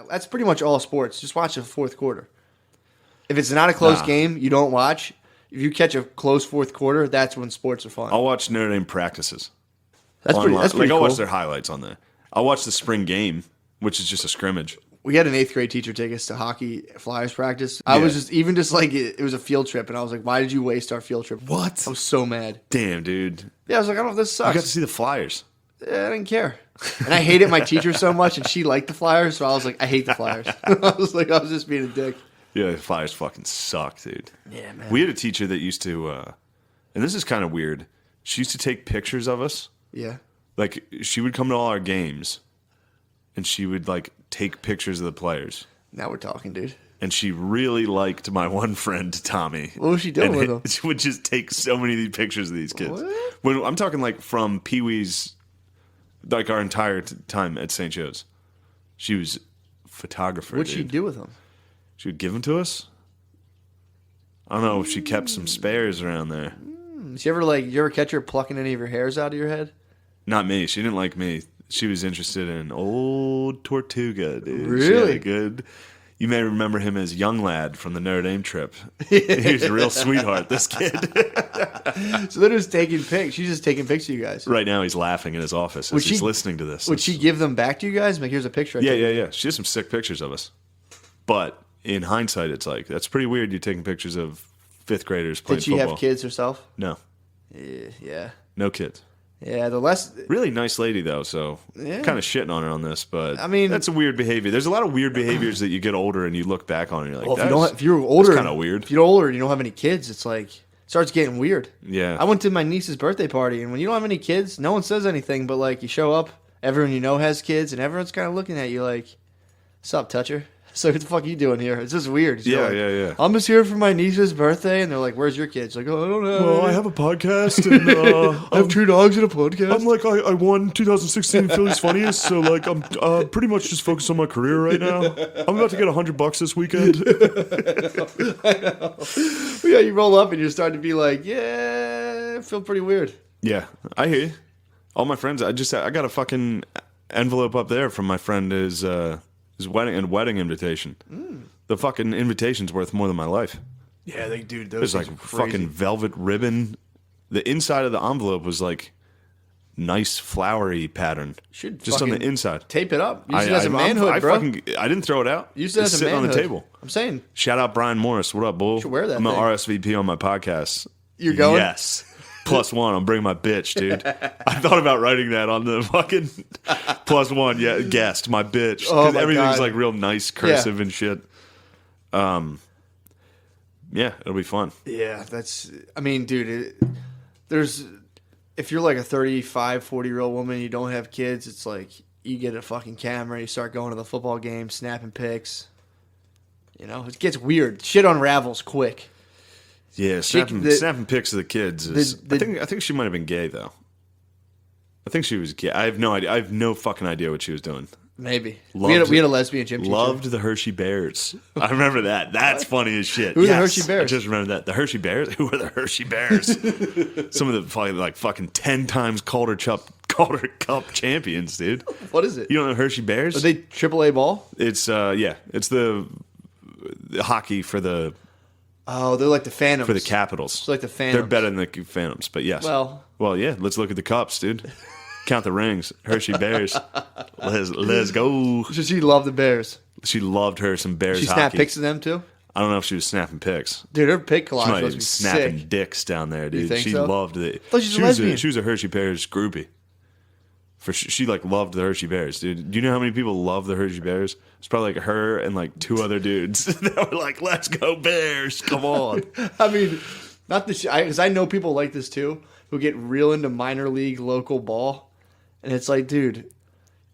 That's pretty much all sports. Just watch the fourth quarter. If it's not a close game, you don't watch. If you catch a close fourth quarter, that's when sports are fun. I'll watch Notre Dame practices. That's pretty Like, cool. I'll watch their highlights on there. I'll watch the spring game, which is just a scrimmage. We had an 8th grade teacher take us to hockey Flyers practice. I was just like, it was a field trip, and I was like, why did you waste our field trip? What? I was so mad. Damn, dude. Yeah, I was like, I don't know if this sucks. I got to see the Flyers. Yeah, I didn't care. And I hated my teacher so much, and she liked the Flyers, so I was like, I hate the Flyers. I was just being a dick. Yeah, the Flyers fucking suck, dude. Yeah, man. We had a teacher that used to, and this is kind of weird. She used to take pictures of us. Yeah. Like, she would come to all our games, and she would, like, take pictures of the players. Now we're talking, dude. And she really liked my one friend, Tommy. What was she doing with him? She would just take so many of these pictures of these kids. What? When I'm talking, like, from Pee Wee's, like, our entire time at St. Joe's. She was a photographer, What'd she do with him? She would give them to us. I don't know if she kept some spares around there. Did you ever catch her plucking any of your hairs out of your head? Not me. She didn't like me. She was interested in old Tortuga, dude. Really? She had a good. You may remember him as Young Lad from the Notre Dame trip. He was a real sweetheart, this kid. So they're just taking pics. She's just taking pics of you guys. Right now he's laughing in his office as he's listening to this. Would she give them back to you guys? Like, here's a picture. Yeah. She has some sick pictures of us. But in hindsight, it's like, that's pretty weird you're taking pictures of 5th graders playing football. Did she have kids herself? No. Yeah. No kids. Yeah, the less... Really nice lady, though, so kind of shitting on her on this, but I mean... That's a weird behavior. There's a lot of weird behaviors that you get older and you look back on and you're like, if you're older... kind of weird. If you're older and you don't have any kids, it's like... It starts getting weird. Yeah. I went to my niece's birthday party, and when you don't have any kids, no one says anything, but, like, you show up, everyone you know has kids, and everyone's kind of looking at you like, what's up, toucher? So what the fuck are you doing here? It's just weird. Yeah. I'm just here for my niece's birthday, and they're like, "Where's your kids?" Like, "Oh, I don't know." Well, I have a podcast, and I have 2 dogs and a podcast. I'm like, I won 2016 Phillies Funniest, so like, I'm pretty much just focused on my career right now. I'm about to get $100 this weekend. I know. But yeah, you roll up and you're starting to be like, "Yeah, I feel pretty weird." Yeah, I hear you. All my friends, I got a fucking envelope up there from my friend his wedding invitation. The fucking invitation's worth more than my life. Yeah, they do. There's like fucking velvet ribbon. The inside of the envelope was like nice flowery pattern. Just on the inside. Tape it up. Use it as a manhood, bro. I didn't throw it out. Use it as a sitting manhood. on the table. I'm saying. Shout out Brian Morris. What up, bull? You should wear that I'm an thing. RSVP on my podcast. You're going? Yes. +1. I'm bringing my bitch, dude. I thought about writing that on the fucking +1. Yeah, guest, my bitch. Oh my everything's God. like real nice, cursive and shit. Yeah, it'll be fun. Yeah, I mean, dude, if you're like a 35, 40-year-old woman, you don't have kids, it's like you get a fucking camera, you start going to the football game, snapping pics. You know, it gets weird. Shit unravels quick. Yeah, snapping pics of the kids. I think she might have been gay, though. I think she was gay. I have no idea. I have no fucking idea what she was doing. Maybe. We had a lesbian gym teacher. Loved the Hershey Bears. I remember that. That's funny as shit. Who are the Hershey Bears? I just remember that. The Hershey Bears? Who are the Hershey Bears? Some of the fucking 10 times Calder Cup champions, dude. What is it? You don't know Hershey Bears? Are they AAA ball? It's it's the hockey for the they're like the Phantoms. For the Capitals. It's like the Phantoms. They're better than the Phantoms, but yes. Well, yeah, let's look at the cups, dude. Count the rings. Hershey Bears. Let's go. So she loved the Bears. She loved her some Bears She hockey. snapped pics of them too? I don't know if she was snapping pics. Dude, her pic collage She might must be be snapping sick. dicks down there, dude. You think She so? loved it. I thought she was a lesbian. She was a Hershey Bears groupie. She like loved the Hershey Bears, dude. Do you know how many people love the Hershey Bears? It's probably like her and like 2 other dudes that were like, "Let's go Bears, come on." I mean, not the because I know people like this too who get real into minor league local ball, and it's like, dude,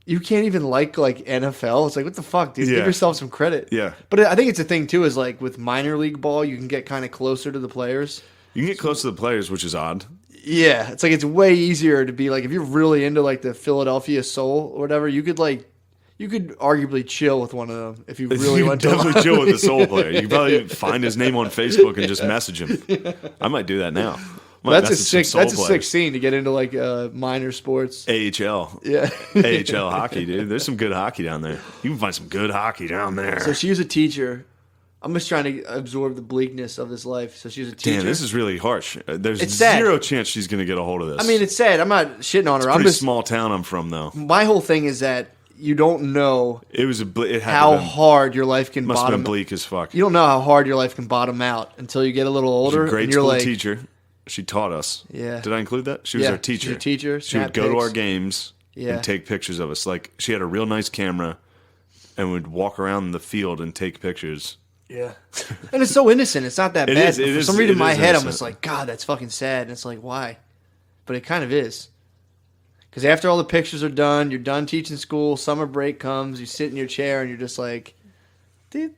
you can't even like NFL. It's like, what the fuck, dude? Yeah. Give yourself some credit. Yeah. But I think it's a thing too. Is like with minor league ball, you can get kind of closer to the players. You can get close to the players, which is odd. Yeah, it's like it's way easier to be like if you're really into like the Philadelphia Soul or whatever, you could arguably chill with one of them if you really You went could to definitely chill with the Soul player. You could probably find his name on Facebook and just message him. I might do that now. That's a sick scene to get into like minor sports. AHL. Yeah. AHL hockey, dude. There's some good hockey down there. You can find some good hockey down there. So she was a teacher. I'm just trying to absorb the bleakness of this life. So she was a teacher. Damn, this is really harsh. There's zero chance she's going to get a hold of this. I mean, it's sad. I'm not shitting on her. It's a pretty small town I'm from, though. My whole thing is that you don't know how hard your life can must bottom. have been bleak as fuck. You don't know how hard your life can bottom out until you get a little older. She was a great and you're school like, teacher. She taught us. Yeah. Did I include that? She was our teacher. She was a teacher. She would go to our games and take pictures of us. Like, she had a real nice camera and would walk around the field and take pictures. Yeah. And it's so innocent. It's not that bad. For some reason in my head, innocent. I'm just like, God, that's fucking sad. And it's like, why? But it kind of is. Because after all the pictures are done, you're done teaching school, summer break comes, you sit in your chair and you're just like... Yeah,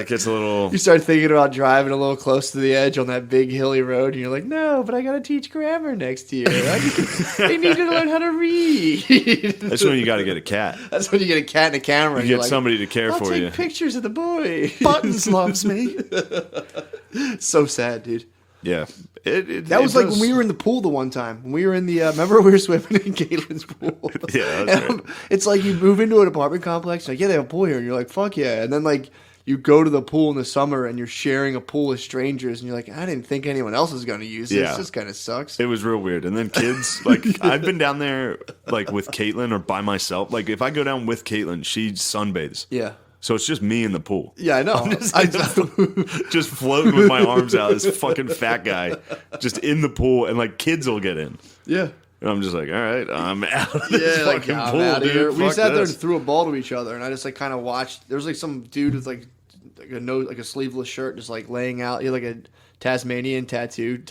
it gets a little... You start thinking about driving a little close to the edge on that big hilly road, and you're like, no, but I got to teach grammar next year. I need to learn how to read. That's when you got to get a cat. That's when you get a cat and a camera. You get somebody to care for you. I'll take pictures of the boy. Buttons loves me. So sad, dude. Yeah. That was like when we were in the pool the one time. When we were in the, remember we were swimming in Caitlin's pool? Yeah, that's right. It's like you move into an apartment complex, like, yeah, they have a pool here. And you're like, fuck yeah. And then like you go to the pool in the summer and you're sharing a pool with strangers. And you're like, I didn't think anyone else was going to use this. Yeah. This kind of sucks. It was real weird. And then kids, like I've been down there like with Caitlin or by myself. Like if I go down with Caitlin, she sunbathes. Yeah. So it's just me in the pool. Yeah, I know. Just floating with my arms out, this fucking fat guy, just in the pool, and like kids will get in. Yeah. And I'm just like, all right, I'm out of this fucking I'm pool, out of here. dude. We Fuck sat there this. and threw a ball to each other, and I just like kind of watched. There was like some dude with like a sleeveless shirt, just like laying out. He had like a Tasmanian tattoo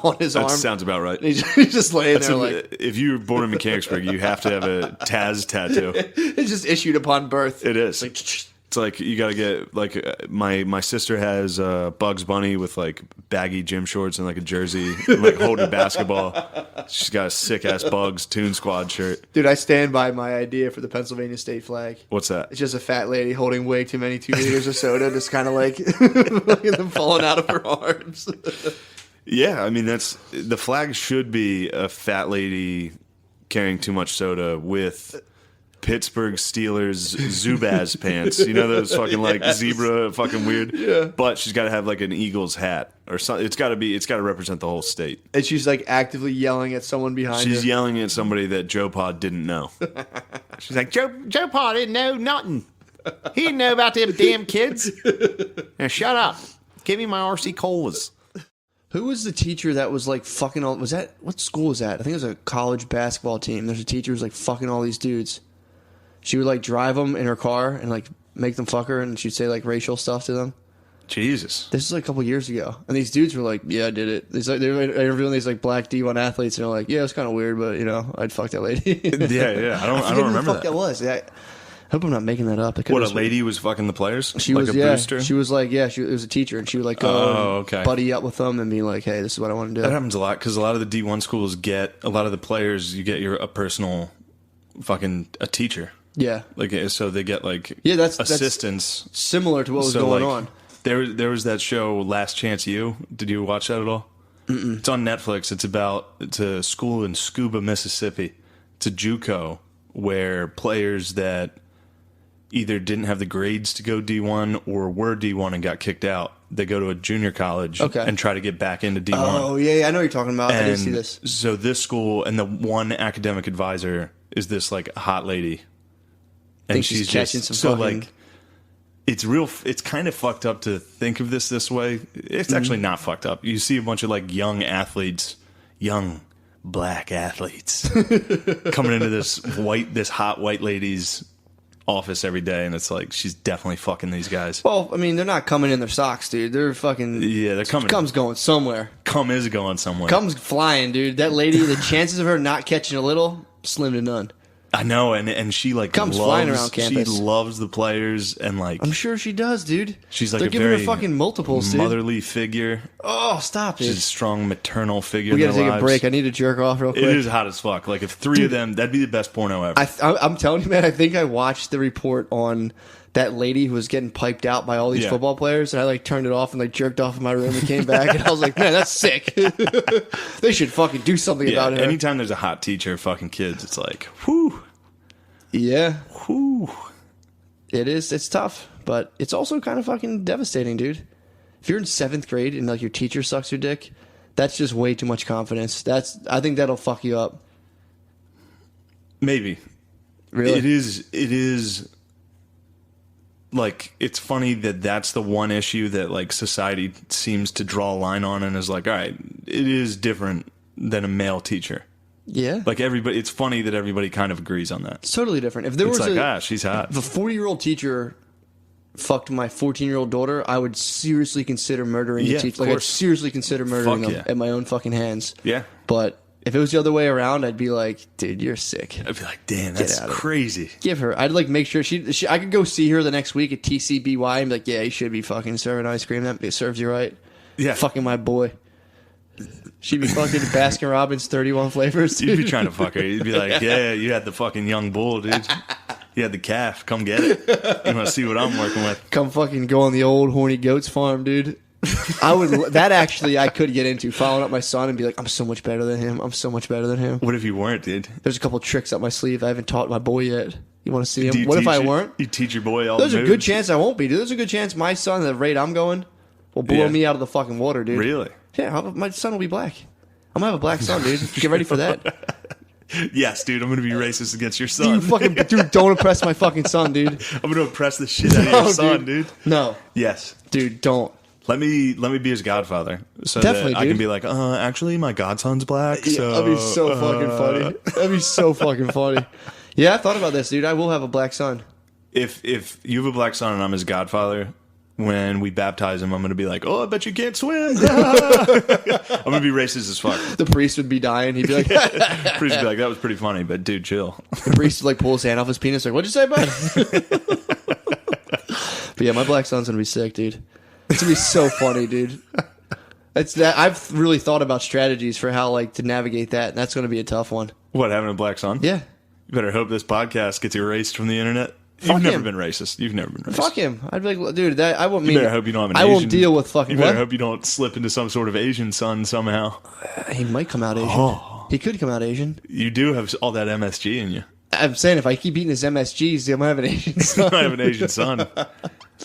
on his arm. That sounds about right. He's just laying there like. If you were born in Mechanicsburg, you have to have a Taz tattoo. It's just issued upon birth. It is. Like, it's like you got to get like my sister has Bugs Bunny with like baggy gym shorts and like a jersey, and, like holding a basketball. She's got a sick ass Bugs Toon Squad shirt. Dude, I stand by my idea for the Pennsylvania state flag. What's that? It's just a fat lady holding way too many 2 liters of soda, just kind of like them falling out of her arms. Yeah, I mean the flag should be a fat lady carrying too much soda with Pittsburgh Steelers Zubaz pants. You know those fucking like zebra fucking weird? Yeah. But she's got to have like an Eagles hat or something. It's got to represent the whole state. And she's like actively yelling at someone behind her. She's yelling at somebody that Joe Pod didn't know. She's like, Joe Pod didn't know nothing. He didn't know about them damn kids. Now shut up. Give me my RC Colas. Who was the teacher that was like fucking all... What school was that? I think it was a college basketball team. There's a teacher who was like fucking all these dudes. She would like drive them in her car and like make them fuck her, and she'd say like racial stuff to them. Jesus. This is like a couple years ago, and these dudes were like, "Yeah, I did it." They were interviewing these like black D1 athletes, and they're like, "Yeah, it's kind of weird, but you know, I'd fuck that lady." Yeah. I don't remember who the fuck that was. I hope I'm not making that up. What, a lady was fucking the players? She like was, a booster? She was like, it was a teacher, and she would like go buddy up with them and be like, "Hey, this is what I want to do." That happens a lot because a lot of the D1 schools get a lot of the players. You get a personal fucking a teacher. Yeah, like so they get like that's assistants similar to what was going on. There was that show Last Chance U. Did you watch that at all? Mm-mm. It's on Netflix. It's a school in Scuba, Mississippi. It's a JUCO where players that either didn't have the grades to go D1 or were D1 and got kicked out, they go to a junior college and try to get back into D1. Oh yeah, I know what you're talking about. I didn't see this. So this school and the one academic advisor is this like hot lady. And she's catching some so fucking... like it's kind of fucked up to think of this way. It's actually not fucked up. You see a bunch of like young black athletes coming into this hot white lady's office every day, and it's like she's definitely fucking these guys. Well, I mean, they're not coming in their socks, dude. They're fucking... Yeah, they're coming. Cum's going somewhere. Cum is going somewhere. Cum's flying, dude. That lady, the chances of her not catching a little, slim to none. I know, and she like Cum's flying around campus. She loves the players, and like I'm sure she does, dude. She's like they're a giving very her fucking multiples, dude. Motherly figure. Oh, stop, dude. She's a strong maternal figure. We gotta take lives. a break. I need to jerk off real quick. It is hot as fuck. Like if three of them, that'd be the best porno ever. I'm telling you, man. I think I watched the report on that lady who was getting piped out by all these football players, and I like turned it off and like jerked off in my room and came back, and I was like, man, that's sick. They should fucking do something about it. Anytime there's a hot teacher, fucking kids, it's like, whew. Yeah. Whew. It is. It's tough, but it's also kind of fucking devastating, dude. If you're in 7th grade and like your teacher sucks your dick, that's just way too much confidence. I think that'll fuck you up. Maybe. Really? It is like, it's funny that that's the one issue that like society seems to draw a line on and is like, all right, it is different than a male teacher. Yeah. Like everybody, it's funny that everybody kind of agrees on that. It's totally different. If there It's was like, she's hot. if a 40-year-old teacher fucked my 14-year-old daughter, I would seriously consider murdering the teacher. Like, I'd seriously consider murdering them at my own fucking hands. Yeah. But if it was the other way around, I'd be like, dude, you're sick. I'd be like, damn, that's crazy. Give her. I'd like make sure I could go see her the next week at TCBY and be like, yeah, you should be fucking serving ice cream. That serves you right. Yeah. Fucking my boy. She'd be fucking Baskin Robbins 31 flavors. Dude. You'd be trying to fuck her. You'd be like, yeah, you had the fucking young bull, dude. You had the calf. Come get it. You want to see what I'm working with? Come fucking go on the old horny goats farm, dude. I would. That actually, I could get into following up my son and be like, I'm so much better than him. I'm so much better than him. What if you weren't, dude? There's a couple tricks up my sleeve I haven't taught my boy yet. You want to see him? What if I weren't? You teach your boy all There's the a moves. good chance I won't be, dude. There's a good chance my son, at the rate I'm going, will blow me out of the fucking water, dude. Really? Yeah, my son will be black. I'm gonna have a black son, dude. Get ready for that. Yes, dude. I'm gonna be racist against your son. Dude, don't oppress my fucking son, dude. I'm gonna oppress the shit out of your son, dude. No. Yes, dude. Don't. Let me be his godfather, so Definitely, that I can be like, actually, my godson's black. Yeah, so that'd be so fucking funny. That'd be so fucking funny. Yeah, I thought about this, dude. I will have a black son. If you have a black son and I'm his godfather, when we baptize him, I'm going to be like, oh, I bet you can't swim. I'm going to be racist as fuck. The priest would be dying. He'd be like, the priest would be like, that was pretty funny, but dude, chill. The priest would like pull his hand off his penis, like, what'd you say, bud? But yeah, my black son's going to be sick, dude. It's going to be so funny, dude. It's that I've really thought about strategies for how like to navigate that, and that's going to be a tough one. What, having a black son? Yeah. You better hope this podcast gets erased from the internet. You've never been racist. You've never been racist. Fuck him. I'd be like, dude, that I won't mean. You better hope you don't have an I Asian. won't deal with fucking. You better what? hope you don't slip into some sort of Asian son somehow. He might come out Asian. Oh. He could come out Asian. You do have all that MSG in you. I'm saying if I keep eating his MSGs, I might have an Asian son. I might have an Asian son.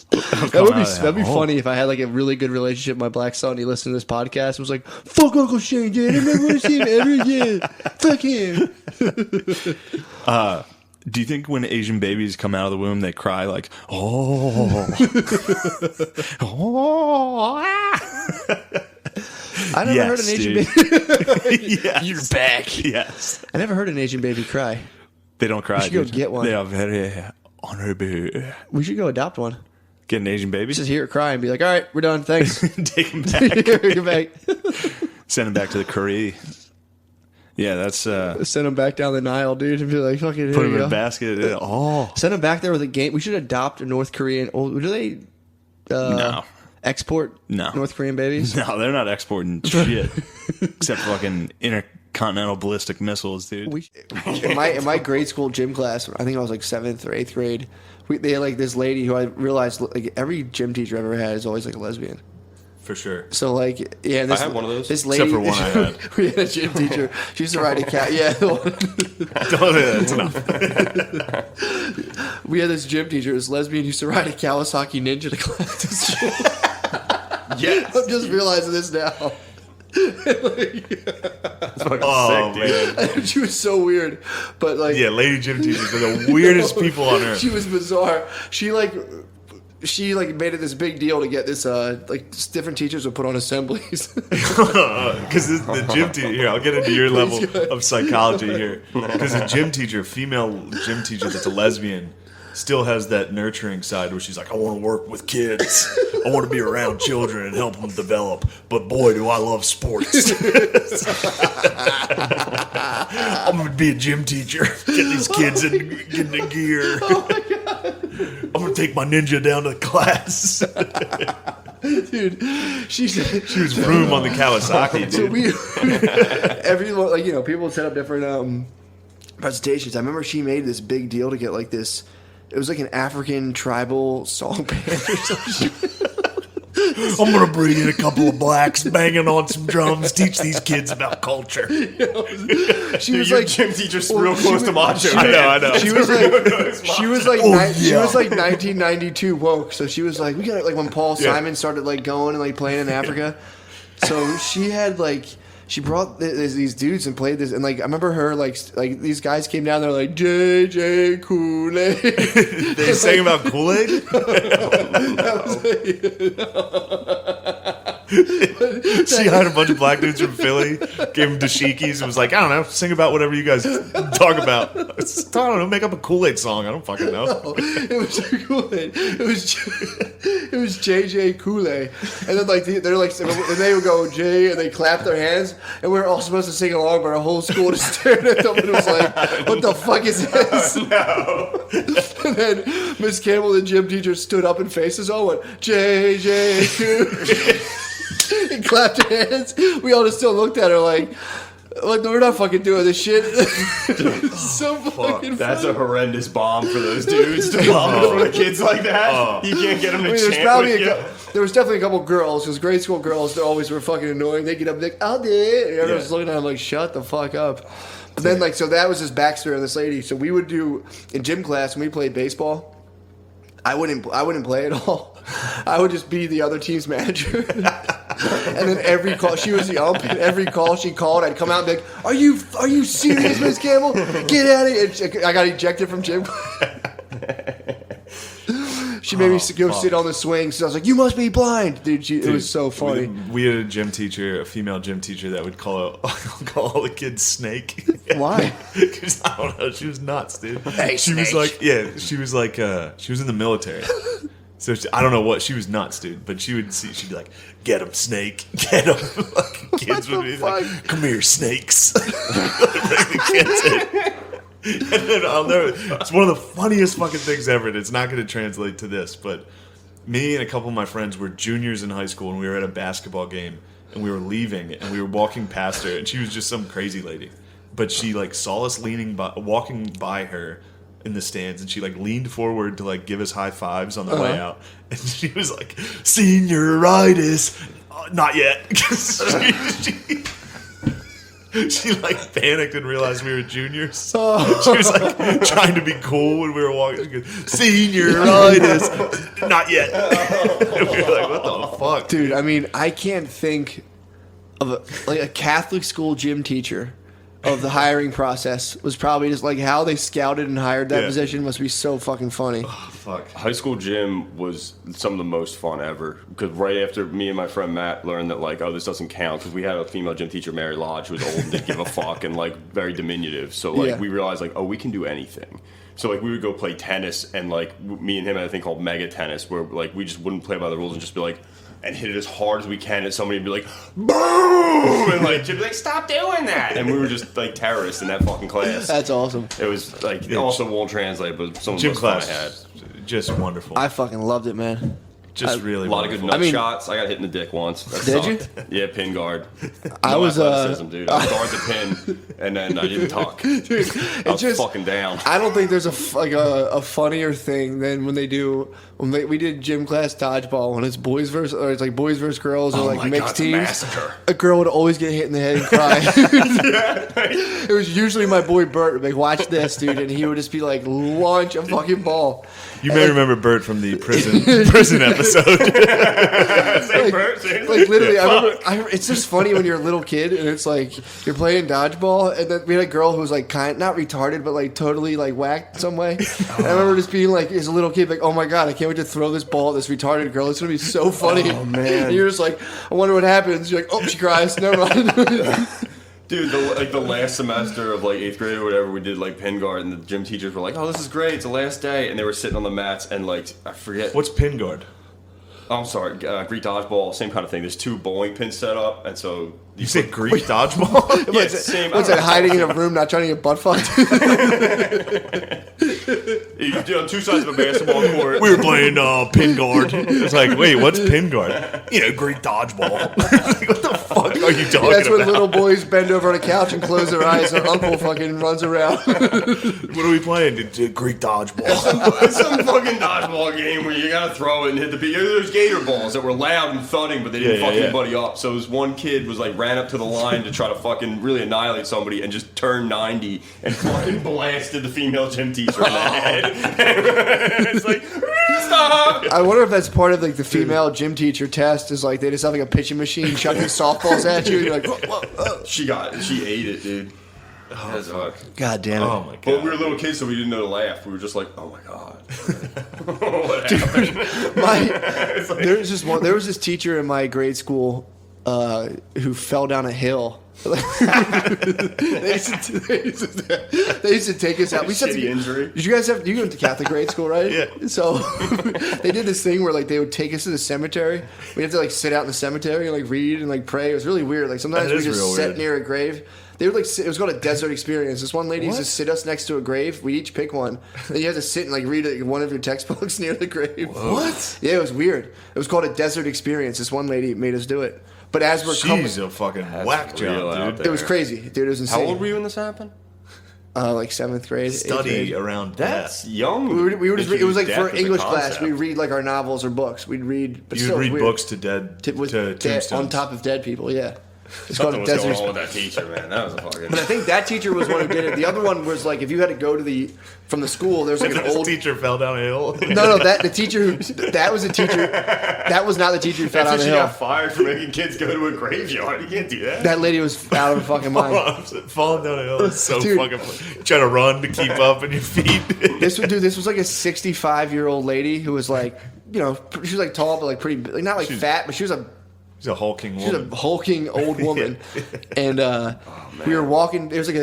That'd be funny if I had like a really good relationship with my black son. He listened to this podcast and was like, "Fuck Uncle Shane, dude. I never want to see him ever again. Fuck him." Do you think when Asian babies come out of the womb, they cry like, oh, oh, I never heard an Asian baby. Yes. You're back. Yes. I never heard an Asian baby cry. They don't cry. We should go get one. They are very honorable. We should go adopt one. Get an Asian baby? Just hear it cry and be like, all right, we're done. Thanks. Take him back. Get back. Send him back to the Korea. Yeah, that's... Send him back down the Nile, dude, and be like, fucking, put him in a basket. Oh. Send him back there with a game. We should adopt a North Korean... do they no. export North Korean babies? No, they're not exporting shit. Except fucking intercontinental ballistic missiles, dude. In my grade school gym class, I think I was like 7th or 8th grade, they had like this lady who I realized like every gym teacher I've ever had is always like a lesbian. For sure. So like, yeah, I had one of those. This lady, except for one I had. We had a gym teacher. She used to ride a cat. Yeah, That's enough. We had this gym teacher. This lesbian used to ride a Kawasaki Ninja to class. Yes. I'm just realizing this now. Oh, sick, dude. man. She was so weird, but like, Yeah, lady gym teachers are the weirdest people on earth. she was bizarre. She made it this big deal to get this different teachers would put on assemblies. Because the gym teacher here, I'll get into your level of psychology here. Because a gym teacher, female gym teacher that's a lesbian, still has that nurturing side where she's like, I want to work with kids. I want to be around children and help them develop. But boy, do I love sports. I'm going to be a gym teacher. Get these kids in gear. Oh my God. I'm going to take my ninja down to class. Dude, she was room on the Kawasaki, So dude. everyone, people would set up different presentations. I remember she made this big deal to get like this. It was like an African tribal song band or something. I'm gonna bring in a couple of blacks banging on some drums, teach these kids about culture. She was Your like gym teacher's real close to Macho. I know. She was like she was like yeah. 1992 woke. So she was like, we got like when Paul Simon started like going and like playing in Africa. So she had like. She brought these dudes and played this, and like I remember her like these guys came down there like JJ Kool-Aid. They sang about Kool-Aid? She hired a bunch of black dudes from Philly, gave them dashikis, and was like, I don't know, sing about whatever you guys talk about. I don't know, make up a Kool-Aid song. I don't fucking know. No, it was Kool-Aid. It was JJ Kool-Aid, and then like they're like, and they would go J, and they clap their hands, and we were all supposed to sing along, but our whole school just stared at them and was like, "What the fuck is this?" No. And then Miss Campbell, the gym teacher, stood up and faced us all, went JJ Kool-Aid, and clapped her hands. We all just still looked at her like. Like, no, we're not fucking doing this shit. So fucking That's funny. a horrendous bomb for those dudes to bomb in front of kids like that. You can't get them to there's chant probably with you. there was definitely a couple girls, because grade school girls, they always were fucking annoying. They get up and like, I'll do it. And everyone's looking at them like, shut the fuck up. But then, like, so that was his backstory on this lady. So we would do, in gym class, when we played baseball, I wouldn't play at all. I would just be the other team's manager. And then every call, she was the ump, and every call she called, I'd come out and be like, are you serious, Miss Campbell? Get out of here. And I got ejected from gym. She made me go sit on the swing, so I was like, you must be blind. Dude, it was so funny. We had a gym teacher, a female gym teacher, that would call all the kids Snake. Why? Because I don't know, she was nuts, dude. Hey, she was Snake. like, she was in the military. So I don't know what, she was nuts, dude. But she'd be like, get him, Snake, get him. Like, kids would be like, come here, snakes. Bring the kids in. And then it's one of the funniest fucking things ever, and it's not going to translate to this, but me and a couple of my friends were juniors in high school, and we were at a basketball game, and we were leaving, and we were walking past her, and she was just some crazy lady, but she like saw us walking by her in the stands, and she like leaned forward to like give us high fives on the way out, and she was like, senioritis, not yet. She like panicked and realized we were juniors. She was like trying to be cool when we were walking. She goes, senioritis, not yet. And we were like, what the fuck, Dude, I mean, I can't think of a Catholic school gym teacher of the hiring process was probably just like how they scouted and hired that position must be so fucking funny. Fuck. High school gym was some of the most fun ever, because right after me and my friend Matt learned that like, oh, this doesn't count, because we had a female gym teacher, Mary Lodge, who was old and didn't give a fuck and like very diminutive. So like we realized like, oh, we can do anything. So like we would go play tennis, and like me and him had a thing called mega tennis, where like we just wouldn't play by the rules and just be like, and hit it as hard as we can, and somebody would be like, boom! And like, she'd be like, stop doing that! And we were just like terrorists in that fucking class. That's awesome. It was like, it also won't translate, but some of the Gym most fun I class, had. just wonderful. I fucking loved it, man. Just really A lot of good wonderful. nut shots. I got hit in the dick once. That Did sucked. Yeah, pin guard. I was athleticism, dude. I guard the pin, and then I didn't talk. Dude, I was just fucking down. I don't think there's a funnier thing than when we did gym class dodgeball when it's boys versus girls or Oh like my mixed God, it's a teams. massacre. A girl would always get hit in the head and cry. It was usually my boy Bert. Like, watch this, dude, and he would just be like, launch a fucking ball. You may remember Bert from the prison episode. Like literally, it's just funny when you're a little kid and it's like you're playing dodgeball, and then we had a girl who was like not retarded, but like totally like whacked some way. And I remember just being like, as a little kid, like, oh my god, I can't wait to throw this ball at this retarded girl. It's gonna be so funny. Oh, man. And you're just like, I wonder what happens. You're like, oh, she cries. Never mind. Dude, the last semester of like 8th grade or whatever, we did like pin guard, and the gym teachers were like, "Oh, this is great! It's the last day," and they were sitting on the mats, and like I forget. What's pin guard? Oh, I'm sorry, Greek dodgeball, same kind of thing. There's 2 bowling pins set up, and so You say Greek dodgeball? yeah, same. What's that? Hiding in a room, not trying to get butt fucked. You're on two sides of a basketball court. We were playing pin guard. It's like, wait, what's pin guard? Greek dodgeball. Like, what the fuck are you talking That's when about? little boys bend over on a couch and close their eyes and uncle fucking runs around. What are we playing? Greek dodgeball. It's some fucking dodgeball game where you gotta throw it and hit the beat. There's gator balls that were loud and thudding, but they didn't fuck anybody up. So this one kid was like ran up to the line to try to fucking really annihilate somebody and just turned 90 and fucking blasted the female gym teacher in the head. It's like, stop! I wonder if that's part of like the female gym teacher test. Is like they just have like a pitching machine chucking softballs at you. And you're like, whoa. She ate it, dude. That's fuck. God damn it. Oh my god. But we were little kids, so we didn't know to laugh. We were just like, oh my god. What happened? There was this teacher in my grade school who fell down a hill. they used to take us out. Shitty injury. Did you guys you went to Catholic grade school, right? Yeah. So they did this thing where like they would take us to the cemetery. We had to like sit out in the cemetery and like read and like pray. It was really weird. Like sometimes we just sat near a grave. They would it was called a desert experience. This one lady used to sit us next to a grave. We each pick one. And you had to sit and like read one of your textbooks near the grave. What? Yeah, it was weird. It was called a desert experience. This one lady made us do it. But as we're coming, She's a fucking whack job, dude. it was crazy, dude. It was insane. How old were you when this happened? Like 7th grade. 8th Study grade. around That's death. young. We were just, it was like Death for as a English class. concept. We'd read like our novels or books. We'd read. But You'd still, it was read weird. books to tombstones. On top of dead people. Yeah. It's Something called a was desert. going on with that teacher, man. That was a fucking. But I think that teacher was one who did it. The other one was like if you had to go to from the school. There's like an This old teacher fell down a hill. No, that the teacher that was the teacher. That was not the teacher who fell down That's the when she hill. got fired for making kids go to a graveyard. You can't do that. That lady was out of her fucking mind. Falling down a hill is so Dude. fucking funny. Trying to run to keep up on your feet. This was like a 65-year-old lady who was like, she was like tall but like pretty, like not like fat, but she was a hulking She's woman. a hulking old woman, and we were walking. It was like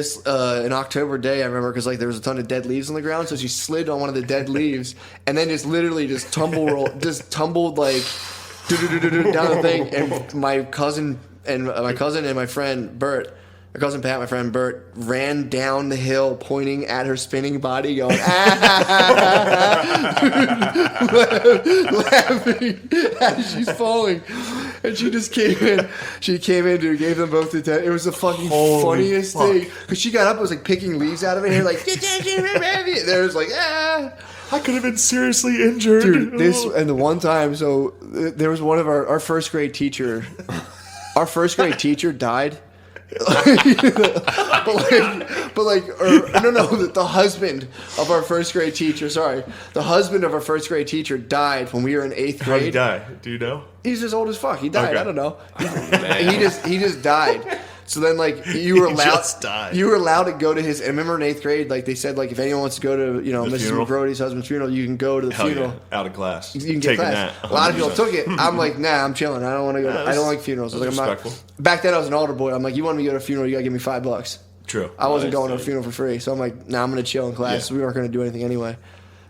an October day. I remember because like there was a ton of dead leaves on the ground. So she slid on one of the dead leaves, and then just literally just tumbled like down the thing. And my cousin and my friend Bert. My cousin Pat, my friend Bert, ran down the hill pointing at her spinning body going, laughing as she's falling. And she just came in. She came in, dude, gave them both the time. It was the fucking funniest thing. Because she got up and was like picking leaves out of her hair, like, there was like, I could have been seriously injured. Dude, and the one time, so there was one of our first grade teacher. Our first grade teacher died. The husband of our first grade teacher. Sorry, the husband of our first grade teacher died when we were in 8th grade. How did he die? Do you know? He's just old as fuck. He died. Okay. I don't know. And he just died. So then, like, you were allowed to go to his. And remember in 8th grade, like they said, like if anyone wants to go to Mrs. funeral? McGrody's husband's funeral, you can go to the funeral. Yeah. Out of class. You can get Taking class. that. A lot of people 100%. took it. I'm like, nah, I'm chilling. I don't want to go. I don't like funerals. I was like, I'm not. respectful. Back then, I was an older boy. I'm like, you want me to go to a funeral? You gotta give me $5. True. I wasn't going to a funeral for free, so I'm like, nah, I'm gonna chill in class. Yeah. We weren't gonna do anything anyway.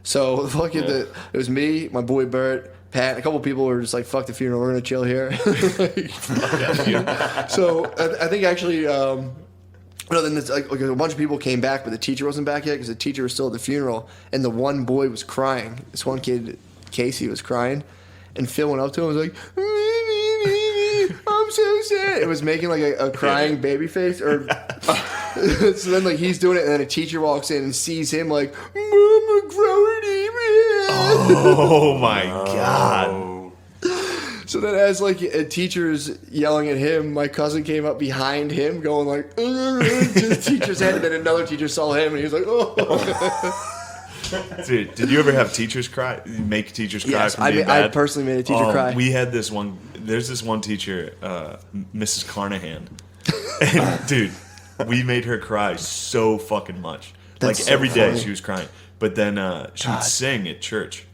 So fucking it was me, my boy Bert, Pat, a couple people were just like, fuck the funeral, we're gonna chill here. So I think actually. Then it's like a bunch of people came back, but the teacher wasn't back yet because the teacher was still at the funeral, and the one boy was crying. This one kid, Casey, was crying, and Phil went up to him and was like, "I'm so sad." It was making like a crying baby face, so then like he's doing it, and then a teacher walks in and sees him like, "Mama, Grody." Oh my god. So then as like a teacher's yelling at him, my cousin came up behind him going like, to the teacher's head, and then another teacher saw him and he was like, oh. Dude, did you ever have teachers cry? Make teachers cry Yes, from being I bad? personally made a teacher cry. We had this one. There's this one teacher, Mrs. Carnahan. And, dude, we made her cry so fucking much. That's like so every day funny. she was crying. But then she would sing at church.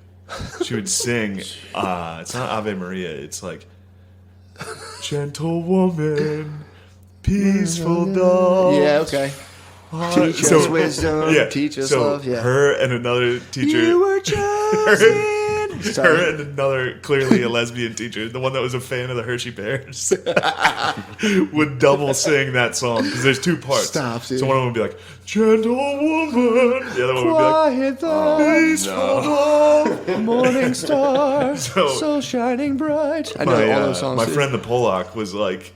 She would sing. It's not Ave Maria. It's like, gentle woman, peaceful dove. Yeah, okay. Teach us wisdom, teach us love. Yeah. Her and another teacher. You were chosen. Her and another clearly a lesbian teacher, the one that was a fan of the Hershey Bears, would double sing that song because there's two parts. Stop, dude. So one of them would be like, "Gentlewoman," the other one would be like, Quiet the "Peaceful dawn." morning star, So- so shining bright. I know all those songs. My dude. friend the Polak was like,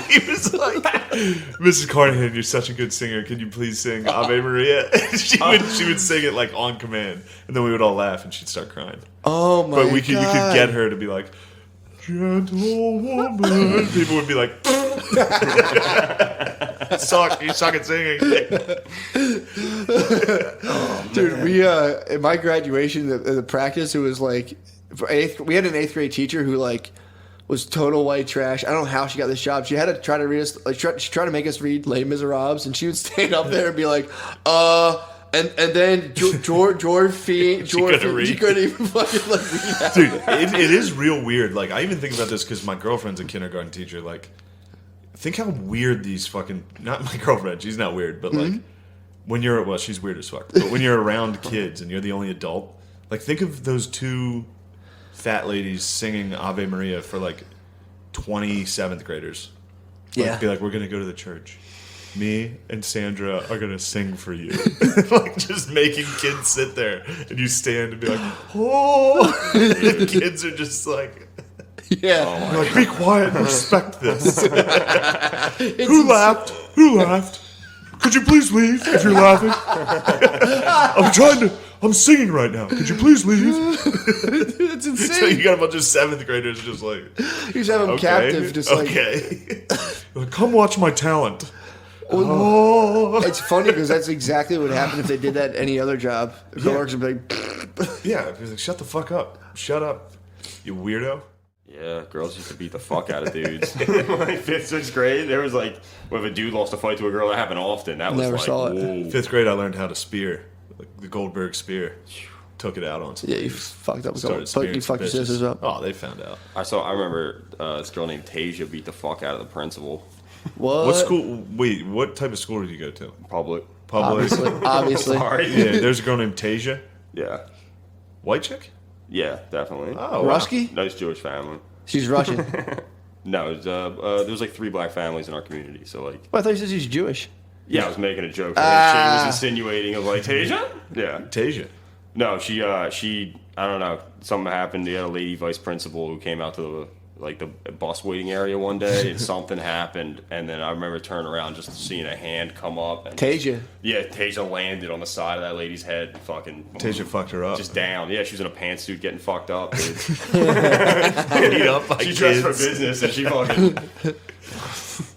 he was like, "Mrs. Carnahan, you're such a good singer. Can you please sing Ave Maria?" she would sing it like on command, and then we would all laugh, and she'd start crying. Oh my But god! you could get her to be like, "Gentlewoman." People would be like, you suck at singing." Dude, we in my graduation, the practice, it was like for we had an 8th grade teacher who like was total white trash. I don't know how she got this job. She had to try to read us, like she tried to make us read Les Miserables, and she would stand up there and be like, and then George She couldn't read. She couldn't even fucking like read that. Dude, it is real weird. Like, I even think about this because my girlfriend's a kindergarten teacher. Like, think how weird these fucking, not my girlfriend, she's not weird, but like, when you're, well, she's weird as fuck, but when you're around kids and you're the only adult, like, think of those two fat ladies singing Ave Maria for like 27th graders. Like, Yeah. be like, "We're going to go to the church. Me and Sandra are going to sing for you." Like, just making kids sit there and you stand and be like, "Oh." And kids are just like, Yeah. you're like, "Be quiet and respect this." Who laughed? Who laughed? Could you please leave if you're laughing? I'm singing right now. Could you please leave? It's insane. So you got a bunch of 7th graders just like, You just have them captive, just like. okay. Like, "Come watch my talent." It's funny because that's exactly what would happen if they did that at any other job. The coworkers would be like, Yeah, he's like, "Shut the fuck up. Shut up, you weirdo." Yeah, girls used to beat the fuck out of dudes. Like 5th, 6th grade, there was like, when a dude lost a fight to a girl, that happened often. That was Never like, saw it. whoa. 5th grade, I learned how to spear, like the Goldberg spear. Took it out on some yeah, you dudes. fucked up. Started You spearing some fucked your bitches. sisters up. Oh, they found out. I remember this girl named Tasia beat the fuck out of the principal. What school? Wait, what type of school did you go to? Public. Public. Obviously. Sorry. Yeah, there's a girl named Tasia. Yeah. White chick? Yeah, definitely. Oh, wow. Rusky? Nice Jewish family. She's Russian. No, it was, there was like 3 black families in our community, so like, Well, I thought you said she's Jewish. yeah, I was making a joke. Shane was insinuating of like, Tasia? Yeah. Tasia. No, she, I don't know, something happened. They had a lady vice principal who came out to the bus waiting area one day, and something happened, and then I remember turning around just seeing a hand come up. And Tasia. Yeah, Tasia landed on the side of that lady's head, fucking. Tasia fucked her up. Just down. Yeah, she was in a pantsuit getting fucked up, dude. Beat up by She dressed for kids. business, and she fucking.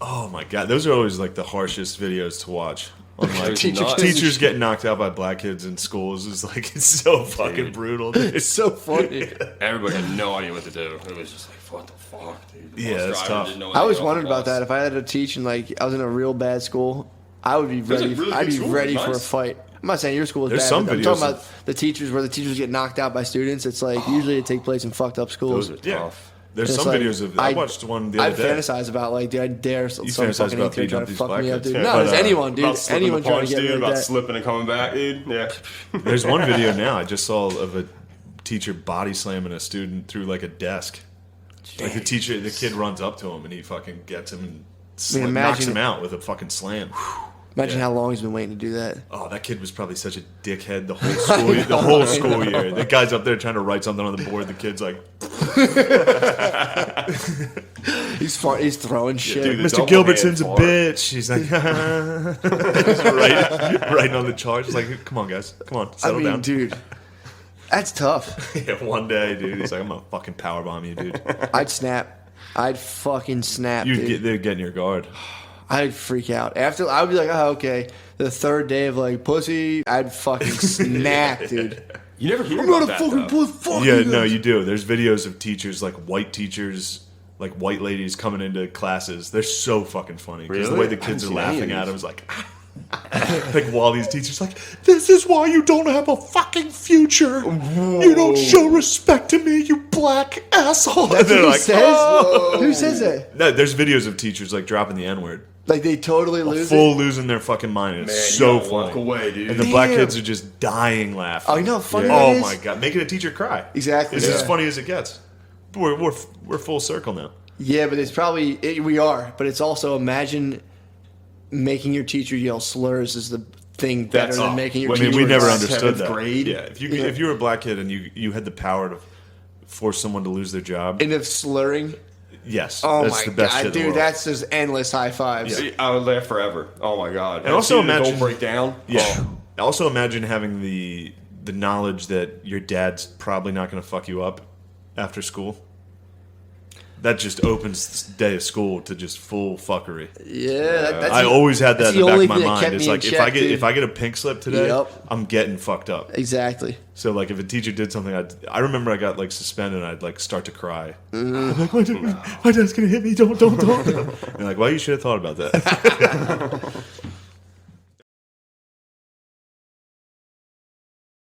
Oh my god, those are always like the harshest videos to watch. On like Teachers- teachers getting knocked out by black kids in schools is like, it's so fucking Dude. brutal. It's so funny. Everybody had no idea what to do. It was just like, what the fuck, dude? The Yeah, bus that's driver tough. didn't know I always anything wondered about bus. that. If I had to teach and like I was in a real bad school, I would be was a ready. really I'd good be school. ready It was for a nice. fight. I'm not saying your school is There's bad. some but I'm talking videos about the teachers where the teachers get knocked out by students. It's like usually it take place in fucked up schools. Those are Yeah. tough. There's It's some like, videos of, I watched one the I other day. fantasize about like, dude, I dare some fantasize fucking about eighth grader beating trying up to these fuck black me up, kids. dude. Yeah, No, but, it's anyone, dude. About slipping Anyone the trying punch, to get dude, me about like that. slipping and coming back, dude. Yeah. There's one video now I just saw of a teacher body slamming a student through like a desk. Like the kid runs up to him and he fucking gets him and knocks imagine him out with a fucking slam. Imagine Yeah. how long he's been waiting to do that. Oh, that kid was probably such a dickhead the whole school year. The whole school year. The guy's up there trying to write something on the board. The kid's like, He's throwing shit. dude, "Mr. double Gilbertson's a hand fart. bitch." He's like, just writing on the charge. It's like, come on, guys, come on, I settle mean, down. dude, that's tough. Yeah, one day, dude, he's like, "I'm gonna fucking powerbomb you, dude." I'd snap. I'd fucking snap, dude. They'd get in your guard. I'd freak out. After I would be like, oh, okay. The third day of like pussy, I'd fucking snap, dude. You never hear I'm about not a that, fucking though. pussy. Fuck Yeah, you no, guys. you do. There's videos of teachers, like white teachers, like white ladies coming into classes. They're so fucking funny because the Really? way the I kids are haven't seen any laughing of at these. them is like, Like while these teachers like, this is why you don't have a fucking future. You don't show respect to me, you black asshole. That's what he says? "Oh." Who says that? No, there's videos of teachers like dropping the N-word. Like they totally lose Full it? losing their fucking mind. And it's Man, so you gotta walk funny. away, dude. And the black Damn. kids are just dying laughing. Oh, you know how funny Oh that is? my god, making a teacher cry. Exactly. It's Yeah. as funny as it gets. But we're full circle now. Yeah, but it's probably we are, but it's also imagine making your teacher yell slurs is the thing better than making your I mean, teacher. we never yell understood seventh that. grade? Yeah, if you were a black kid and you had the power to force someone to lose their job, And if slurring, yes, oh that's my the best shit god, in the dude, world. that's just endless high fives. Yeah. I would laugh forever. Oh my god! And also Students imagine- don't break down. Yeah. Oh. Also imagine having the knowledge that your dad's probably not going to fuck you up after school. That just opens the day of school to just full fuckery. Yeah, that's I always had that that's in the the back only of my thing that mind. kept It's me in like check, dude. if I get a pink slip today, Yep. I'm getting fucked up. Exactly. So like if a teacher did something, I remember I got like suspended. and I'd like start to cry. I'm like, my dad's gonna hit me. Don't. And like, well, you should have thought about that.